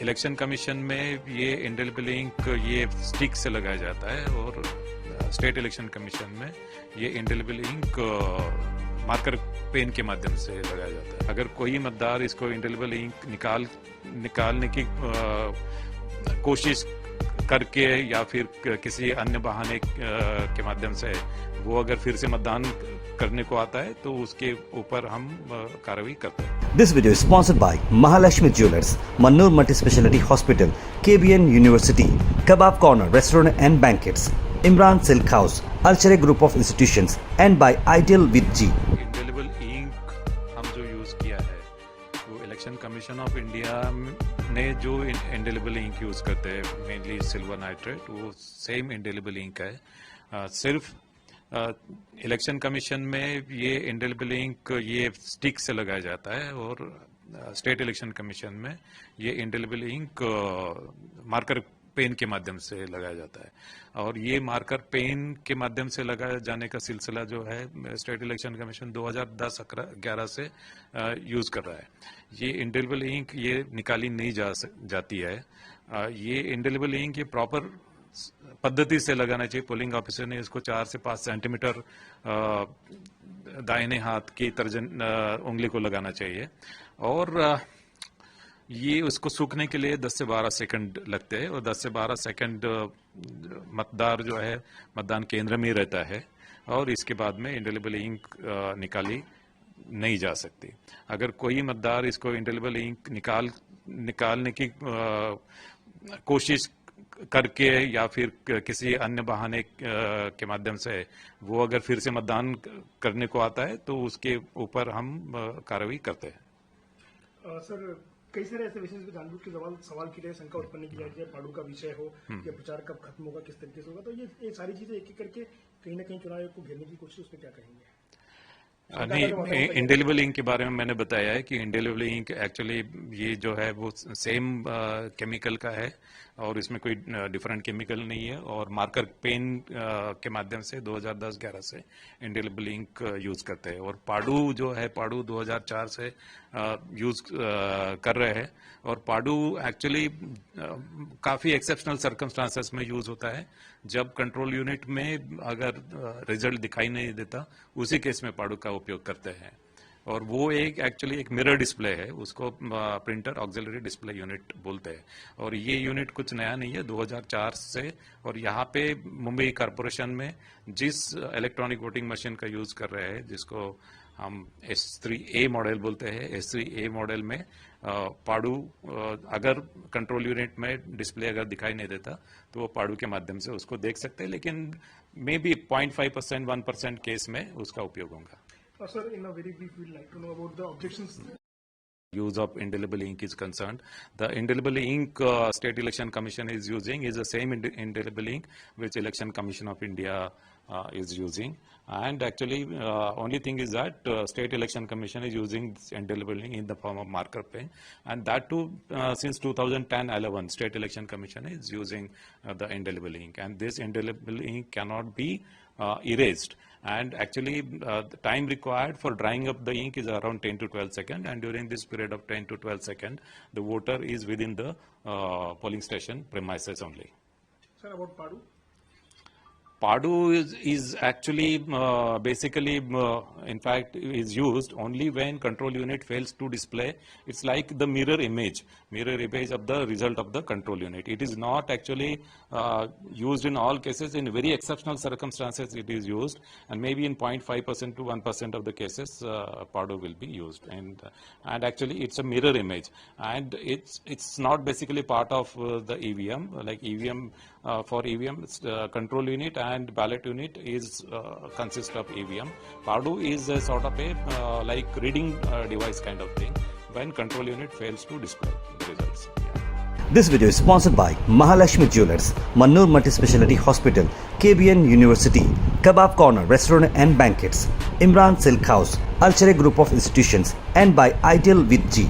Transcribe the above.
Election commission में ये indelible ink ये स्टिक से लगाया जाता है और स्टेट इलेक्शन कमीशन में ये इंडेलिबल इंक मार्कर पेन के माध्यम से लगाया जाता है। अगर कोई मतदार इसको इंडेलिबल इंक निकालने की कोशिश करके या फिर किसी अन्य बहाने के माध्यम से वो अगर फिर से मतदान करने को आता है तो उसके ऊपर हम कार्रवाई करते हैं। This video is sponsored by Mahalakshmi Jewelers, Mannur Multi-Speciality Hospital, KBN University, Kebab Corner Restaurant and Banquets, Imran Silk House, Alchere Group of Institutions, and by Ideal with G. Indelible ink हम जो use किया है वो election commission of India ने जो indelible ink use करते हैं mainly silver nitrate, वो सेम इंडेलिबल इंक है। सिर्फ इलेक्शन कमीशन में ये इंडेलिबल इंक ये स्टिक से लगाया जाता है और स्टेट इलेक्शन कमीशन में ये इंडेलिबल इंक मार्कर पेन के माध्यम से लगाया जाता है। और ये मार्कर पेन के माध्यम से लगाए जाने का सिलसिला जो है स्टेट इलेक्शन कमीशन 2010-11 से यूज कर रहा है। ये इंडेलिबल इंक ये निकाली नहीं जाती है। ये इंडेलिबल इंक ये प्रॉपर पद्धति से लगाना चाहिए। पोलिंग ऑफिसर ने इसको 4 से 5 सेंटीमीटर दाहिने हाथ की तर्जन उंगली को लगाना चाहिए और ये उसको सूखने के लिए 10 से 12 सेकंड लगते हैं और 10 से 12 सेकंड मतदार जो है मतदान केंद्र में रहता है और इसके बाद में इंडेलिबल इंक निकाली नहीं जा सकती। अगर कोई मतदार इसको इंडेलिबल इंक निकालने की कोशिश करके या फिर किसी अन्य बहाने के माध्यम से वो अगर फिर से मतदान करने को आता है तो उसके ऊपर हम कार्रवाई करते हैं। सर, कई सारे ऐसे विषय जानबूझ के सवाल की शंका उत्पन्न की जाती है, पाड़ू का विषय हो या प्रचार कब खत्म होगा, किस तरीके से होगा, तो ये सारी चीजें एक एक करके कहीं ना कहीं चुनाव आयोग को घेरने की कोशिश, उस पर क्या कहेंगे? नहीं, इंडेलिबल इंक के बारे में मैंने बताया है कि इंडेलिबल इंक एक्चुअली ये जो है वो सेम केमिकल का है और इसमें कोई डिफरेंट केमिकल नहीं है और मार्कर पेन के माध्यम से 2010-11 से इंडेलिबल इंक यूज करते हैं। और पाडू जो है पाडू 2004 से यूज कर रहे हैं और पाडू एक्चुअली काफी एक्सेप्शनल सर्कमस्टांसेस में यूज होता है। जब कंट्रोल यूनिट में अगर रिजल्ट दिखाई नहीं देता उसी केस में पाडू का उपयोग करते हैं और वो एक्चुअली एक मिरर डिस्प्ले है, उसको प्रिंटर ऑक्सिलरी डिस्प्ले यूनिट बोलते हैं और ये यूनिट कुछ नया नहीं है, 2004 से। और यहाँ पे मुंबई कॉरपोरेशन में जिस इलेक्ट्रॉनिक वोटिंग मशीन का यूज कर रहे हैं जिसको हम S3A मॉडल बोलते हैं, S3A मॉडल में पाडू अगर कंट्रोल यूनिट में डिस्प्ले अगर दिखाई नहीं देता तो वो पाडू के माध्यम से उसको देख सकते हैं, लेकिन मे बी 0.5% 1% केस में उसका उपयोग होगा। Sir, in a very brief, we'd like to know about the objections. Use of indelible ink is concerned. The indelible ink State Election Commission is using is the same indelible ink which Election Commission of India is using. And actually, only thing is that State Election Commission is using this indelible ink in the form of marker pen, and that too since 2010-11, State Election Commission is using the indelible ink, and this indelible ink cannot be erased. And actually, the time required for drying up the ink is around 10 to 12 seconds, and during this period of 10 to 12 seconds, the voter is within the polling station premises only. Sir, about Padu? Padu is actually basically in fact is used only when control unit fails to display. It's like the mirror image of the result of the control unit. It is not actually used in all cases. In very exceptional circumstances it is used, and maybe in 0.5% to 1% of the cases Padu will be used. And actually it's a mirror image, and it's not basically part of the EVM. Like EVM, for EVM control unit and ballot unit is consist of EVM. Padu is a sort of a like reading device kind of thing when control unit fails to display the results. This video is sponsored by Mahalakshmi Jewelers, Mannur Multi-Speciality Hospital, KBN University, Kebab Corner Restaurant and Banquets, Imran Silk House, Alchere Group of Institutions, and by Ideal with G.